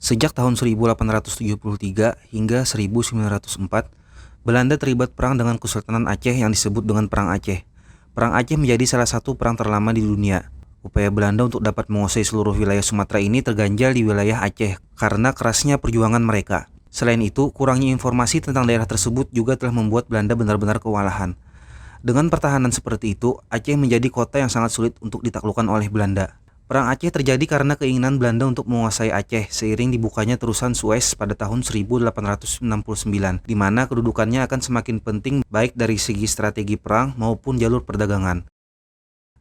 Sejak tahun 1873 hingga 1904, Belanda terlibat perang dengan Kesultanan Aceh yang disebut dengan Perang Aceh. Perang Aceh menjadi salah satu perang terlama di dunia. Upaya Belanda untuk dapat menguasai seluruh wilayah Sumatera ini terganjal di wilayah Aceh karena kerasnya perjuangan mereka. Selain itu, kurangnya informasi tentang daerah tersebut juga telah membuat Belanda benar-benar kewalahan. Dengan pertahanan seperti itu, Aceh menjadi kota yang sangat sulit untuk ditaklukkan oleh Belanda. Perang Aceh terjadi karena keinginan Belanda untuk menguasai Aceh seiring dibukanya terusan Suez pada tahun 1869, di mana kedudukannya akan semakin penting baik dari segi strategi perang maupun jalur perdagangan.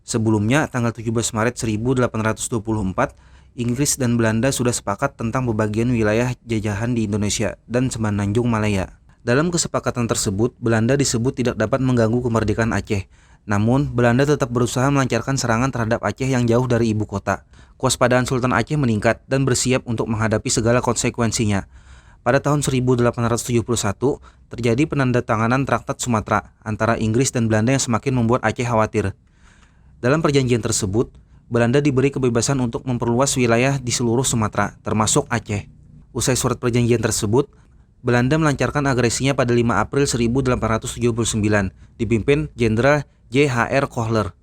Sebelumnya, tanggal 17 Maret 1824, Inggris dan Belanda sudah sepakat tentang pembagian wilayah jajahan di Indonesia dan Semenanjung Malaya. Dalam kesepakatan tersebut, Belanda disebut tidak dapat mengganggu kemerdekaan Aceh. Namun, Belanda tetap berusaha melancarkan serangan terhadap Aceh yang jauh dari ibu kota. Kewaspadaan Sultan Aceh meningkat dan bersiap untuk menghadapi segala konsekuensinya. Pada tahun 1871, terjadi penandatanganan Traktat Sumatera antara Inggris dan Belanda yang semakin membuat Aceh khawatir. Dalam perjanjian tersebut, Belanda diberi kebebasan untuk memperluas wilayah di seluruh Sumatera, termasuk Aceh. Usai surat perjanjian tersebut, Belanda melancarkan agresinya pada 5 April 1879, dipimpin Jenderal J.H.R. Kohler,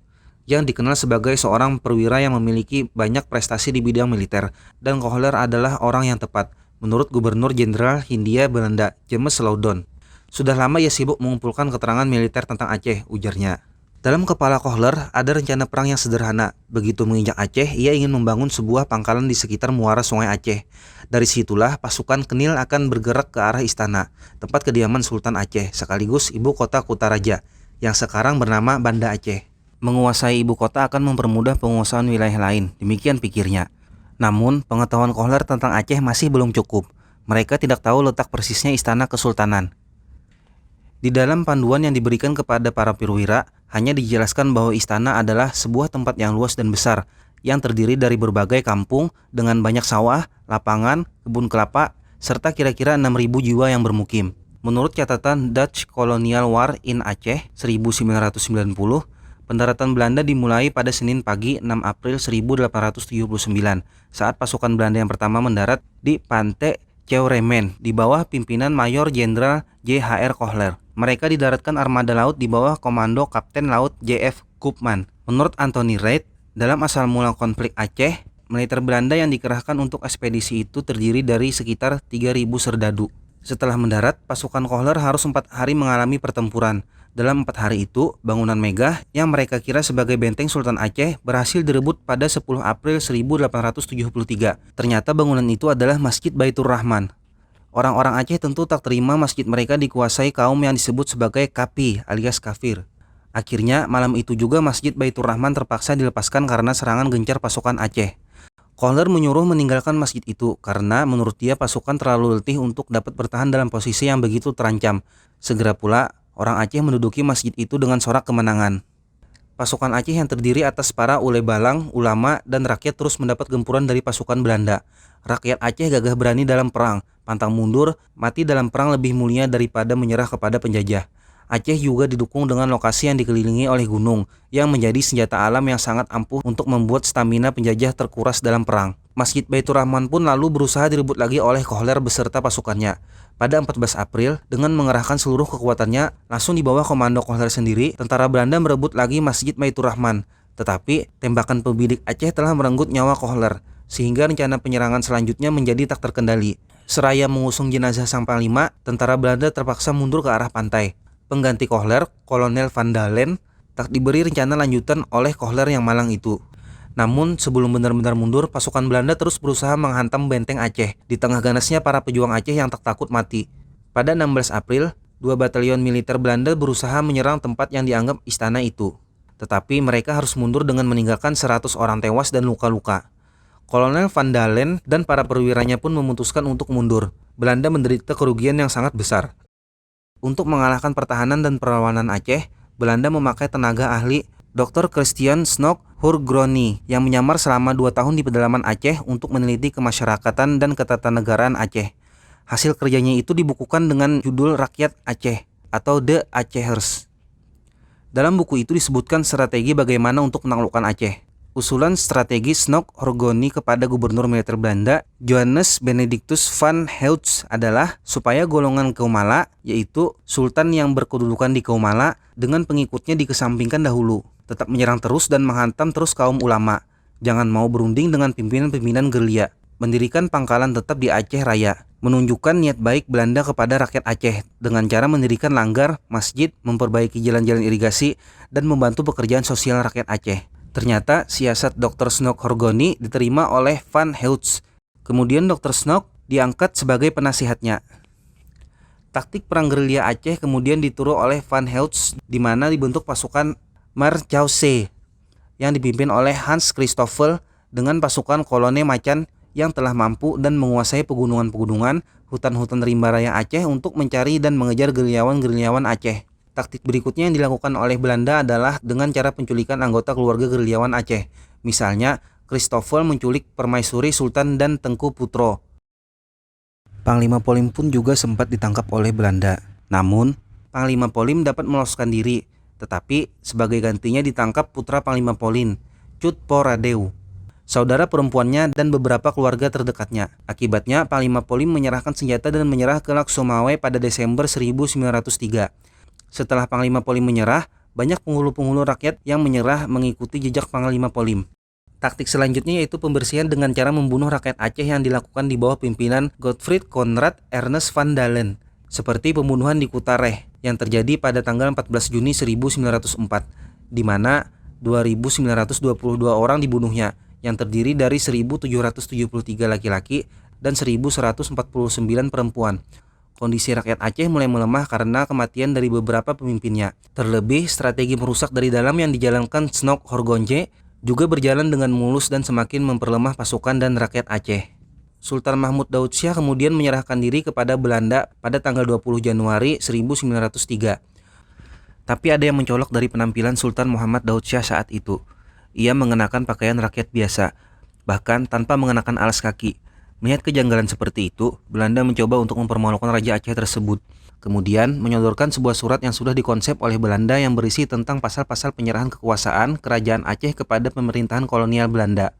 yang dikenal sebagai seorang perwira yang memiliki banyak prestasi di bidang militer, dan Kohler adalah orang yang tepat, menurut Gubernur Jenderal Hindia Belanda, James Loudon. Sudah lama ia sibuk mengumpulkan keterangan militer tentang Aceh, ujarnya. Dalam kepala Kohler ada rencana perang yang sederhana. Begitu menginjak Aceh, ia ingin membangun sebuah pangkalan di sekitar muara Sungai Aceh. Dari situlah pasukan Kenil akan bergerak ke arah istana, tempat kediaman Sultan Aceh, sekaligus ibu kota Kutaraja, yang sekarang bernama Banda Aceh. Menguasai ibu kota akan mempermudah penguasaan wilayah lain, demikian pikirnya. Namun, pengetahuan Kohler tentang Aceh masih belum cukup. Mereka tidak tahu letak persisnya istana kesultanan. Di dalam panduan yang diberikan kepada para perwira, hanya dijelaskan bahwa istana adalah sebuah tempat yang luas dan besar, yang terdiri dari berbagai kampung dengan banyak sawah, lapangan, kebun kelapa, serta kira-kira 6.000 jiwa yang bermukim. Menurut catatan Dutch Colonial War in Aceh 1990, pendaratan Belanda dimulai pada Senin pagi 6 April 1879 saat pasukan Belanda yang pertama mendarat di Pantai Ceuremen di bawah pimpinan Mayor Jenderal J.H.R. Kohler. Mereka didaratkan armada laut di bawah komando Kapten Laut J.F. Koopman. Menurut Anthony Reid, dalam asal mula konflik Aceh, militer Belanda yang dikerahkan untuk ekspedisi itu terdiri dari sekitar 3.000 serdadu. Setelah mendarat, pasukan Kohler harus 4 hari mengalami pertempuran. Dalam 4 hari itu, bangunan megah yang mereka kira sebagai benteng Sultan Aceh berhasil direbut pada 10 April 1873. Ternyata bangunan itu adalah Masjid Baitur Rahman. Orang-orang Aceh tentu tak terima masjid mereka dikuasai kaum yang disebut sebagai Kapi alias kafir. Akhirnya malam itu juga Masjid Baitur Rahman terpaksa dilepaskan karena serangan gencar pasukan Aceh. Kohler menyuruh meninggalkan masjid itu karena menurut dia pasukan terlalu letih untuk dapat bertahan dalam posisi yang begitu terancam. Segera pula orang Aceh menduduki masjid itu dengan sorak kemenangan. Pasukan Aceh yang terdiri atas para ulebalang, ulama, dan rakyat terus mendapat gempuran dari pasukan Belanda. Rakyat Aceh gagah berani dalam perang, pantang mundur, mati dalam perang lebih mulia daripada menyerah kepada penjajah. Aceh juga didukung dengan lokasi yang dikelilingi oleh gunung, yang menjadi senjata alam yang sangat ampuh untuk membuat stamina penjajah terkuras dalam perang. Masjid Baitur Rahman pun lalu berusaha direbut lagi oleh Kohler beserta pasukannya. Pada 14 April, dengan mengerahkan seluruh kekuatannya, langsung di bawah komando Kohler sendiri, tentara Belanda merebut lagi Masjid Baitur Rahman. Tetapi, tembakan pembidik Aceh telah merenggut nyawa Kohler, sehingga rencana penyerangan selanjutnya menjadi tak terkendali. Seraya mengusung jenazah sang panglima, tentara Belanda terpaksa mundur ke arah pantai. Pengganti Kohler, Kolonel Van Dalen, tak diberi rencana lanjutan oleh Kohler yang malang itu. Namun, sebelum benar-benar mundur, pasukan Belanda terus berusaha menghantam benteng Aceh, di tengah ganasnya para pejuang Aceh yang tak takut mati. Pada 16 April, 2 batalion militer Belanda berusaha menyerang tempat yang dianggap istana itu. Tetapi mereka harus mundur dengan meninggalkan 100 orang tewas dan luka-luka. Kolonel Van Dalen dan para perwiranya pun memutuskan untuk mundur. Belanda menderita kerugian yang sangat besar. Untuk mengalahkan pertahanan dan perlawanan Aceh, Belanda memakai tenaga ahli Dr. Christian Snok Hurgroni yang menyamar selama 2 tahun di pedalaman Aceh untuk meneliti kemasyarakatan dan ketatanegaraan Aceh. Hasil kerjanya itu dibukukan dengan judul Rakyat Aceh atau The Acehers. Dalam buku itu disebutkan strategi bagaimana untuk menaklukkan Aceh. Usulan strategi Snock-Horgony kepada gubernur militer Belanda, Johannes Benedictus van Heutz, adalah supaya golongan Kaumala, yaitu sultan yang berkedudukan di Kaumala, dengan pengikutnya dikesampingkan dahulu, tetap menyerang terus dan menghantam terus kaum ulama. Jangan mau berunding dengan pimpinan-pimpinan gerilya. Mendirikan pangkalan tetap di Aceh Raya. Menunjukkan niat baik Belanda kepada rakyat Aceh dengan cara mendirikan langgar, masjid, memperbaiki jalan-jalan irigasi, dan membantu pekerjaan sosial rakyat Aceh. Ternyata siasat Dr. Snock-Horgony diterima oleh Van Heutz. Kemudian Dr. Snock diangkat sebagai penasihatnya. Taktik perang gerilya Aceh kemudian ditiru oleh Van Heutz, di mana dibentuk pasukan Marchause yang dipimpin oleh Hans Christoffel dengan pasukan kolone macan yang telah mampu dan menguasai pegunungan-pegunungan, hutan-hutan rimba raya Aceh untuk mencari dan mengejar gerilyawan-gerilyawan Aceh. Taktik berikutnya yang dilakukan oleh Belanda adalah dengan cara penculikan anggota keluarga gerilyawan Aceh. Misalnya, Christoffel menculik permaisuri Sultan dan Tengku Putro. Panglima Polim pun juga sempat ditangkap oleh Belanda. Namun, Panglima Polim dapat meloloskan diri, tetapi sebagai gantinya ditangkap putra Panglima Polim, Cut Po Radeu, saudara perempuannya dan beberapa keluarga terdekatnya. Akibatnya, Panglima Polim menyerahkan senjata dan menyerah ke Laksomawe pada Desember 1903. Setelah Panglima Polim menyerah, banyak penghulu-penghulu rakyat yang menyerah mengikuti jejak Panglima Polim. Taktik selanjutnya yaitu pembersihan dengan cara membunuh rakyat Aceh yang dilakukan di bawah pimpinan Godfried Conrad Ernest van Dalen, seperti pembunuhan di Kutareh yang terjadi pada tanggal 14 Juni 1904, di mana 2.922 orang dibunuhnya, yang terdiri dari 1.773 laki-laki dan 1.149 perempuan. Kondisi rakyat Aceh mulai melemah karena kematian dari beberapa pemimpinnya. Terlebih, strategi merusak dari dalam yang dijalankan Snock-Horgony juga berjalan dengan mulus dan semakin memperlemah pasukan dan rakyat Aceh. Sultan Mahmud Daud Shah kemudian menyerahkan diri kepada Belanda pada tanggal 20 Januari 1903. Tapi ada yang mencolok dari penampilan Sultan Muhammad Daud Shah saat itu. Ia mengenakan pakaian rakyat biasa, bahkan tanpa mengenakan alas kaki. Melihat kejanggalan seperti itu, Belanda mencoba untuk mempermalukan Raja Aceh tersebut. Kemudian menyodorkan sebuah surat yang sudah dikonsep oleh Belanda yang berisi tentang pasal-pasal penyerahan kekuasaan Kerajaan Aceh kepada pemerintahan kolonial Belanda.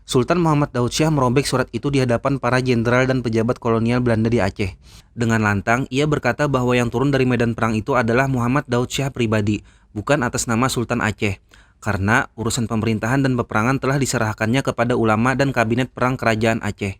Sultan Muhammad Daud Shah merobek surat itu di hadapan para jenderal dan pejabat kolonial Belanda di Aceh. Dengan lantang, ia berkata bahwa yang turun dari medan perang itu adalah Muhammad Daud Shah pribadi, bukan atas nama Sultan Aceh, karena urusan pemerintahan dan peperangan telah diserahkannya kepada ulama dan kabinet perang kerajaan Aceh.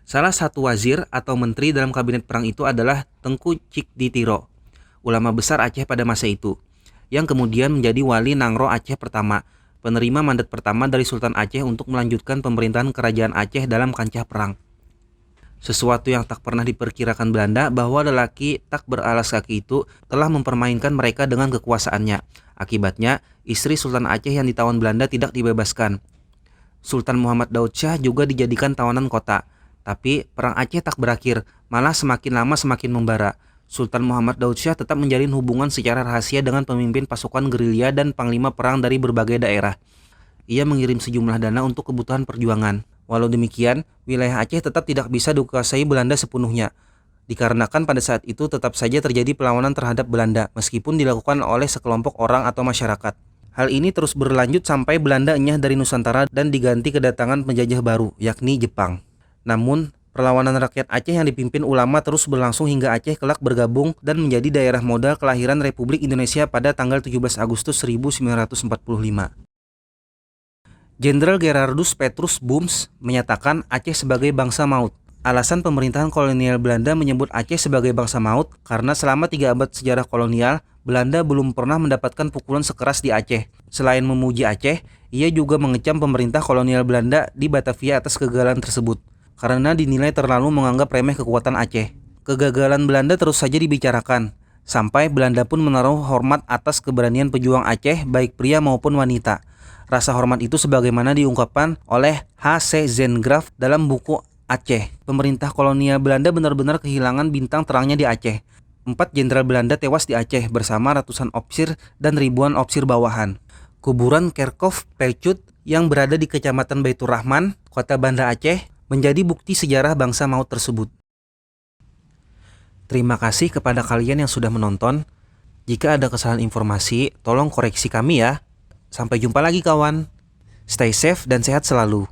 Salah satu wazir atau menteri dalam kabinet perang itu adalah Tengku Cikditiro, ulama besar Aceh pada masa itu, yang kemudian menjadi wali Nangro Aceh pertama, penerima mandat pertama dari Sultan Aceh untuk melanjutkan pemerintahan kerajaan Aceh dalam kancah perang. Sesuatu yang tak pernah diperkirakan Belanda bahwa lelaki tak beralas kaki itu telah mempermainkan mereka dengan kekuasaannya. Akibatnya, istri Sultan Aceh yang ditawan Belanda tidak dibebaskan. Sultan Muhammad Daud Shah juga dijadikan tawanan kota. Tapi perang Aceh tak berakhir, malah semakin lama semakin membara. Sultan Muhammad Daud Shah tetap menjalin hubungan secara rahasia dengan pemimpin pasukan gerilya dan panglima perang dari berbagai daerah. Ia mengirim sejumlah dana untuk kebutuhan perjuangan. Walau demikian, wilayah Aceh tetap tidak bisa dikuasai Belanda sepenuhnya. Dikarenakan pada saat itu tetap saja terjadi perlawanan terhadap Belanda meskipun dilakukan oleh sekelompok orang atau masyarakat. Hal ini terus berlanjut sampai Belanda enyah dari Nusantara dan diganti kedatangan penjajah baru, yakni Jepang. Namun, perlawanan rakyat Aceh yang dipimpin ulama terus berlangsung hingga Aceh kelak bergabung dan menjadi daerah modal kelahiran Republik Indonesia pada tanggal 17 Agustus 1945. Jenderal Gerardus Petrus Booms menyatakan Aceh sebagai bangsa maut. Alasan pemerintahan kolonial Belanda menyebut Aceh sebagai bangsa maut karena selama 3 abad sejarah kolonial, Belanda belum pernah mendapatkan pukulan sekeras di Aceh. Selain memuji Aceh, ia juga mengecam pemerintah kolonial Belanda di Batavia atas kegagalan tersebut, karena dinilai terlalu menganggap remeh kekuatan Aceh. Kegagalan Belanda terus saja dibicarakan, sampai Belanda pun menaruh hormat atas keberanian pejuang Aceh baik pria maupun wanita. Rasa hormat itu sebagaimana diungkapkan oleh H.C. Zengraf dalam buku Aceh. Pemerintah kolonial Belanda benar-benar kehilangan bintang terangnya di Aceh. 4 jenderal Belanda tewas di Aceh bersama ratusan ofisir dan ribuan ofisir bawahan. Kuburan Kerkhof Pelcut yang berada di Kecamatan Baitur Rahman, Kota Banda Aceh, menjadi bukti sejarah bangsa maut tersebut. Terima kasih kepada kalian yang sudah menonton. Jika ada kesalahan informasi, tolong koreksi kami ya. Sampai jumpa lagi kawan. Stay safe dan sehat selalu.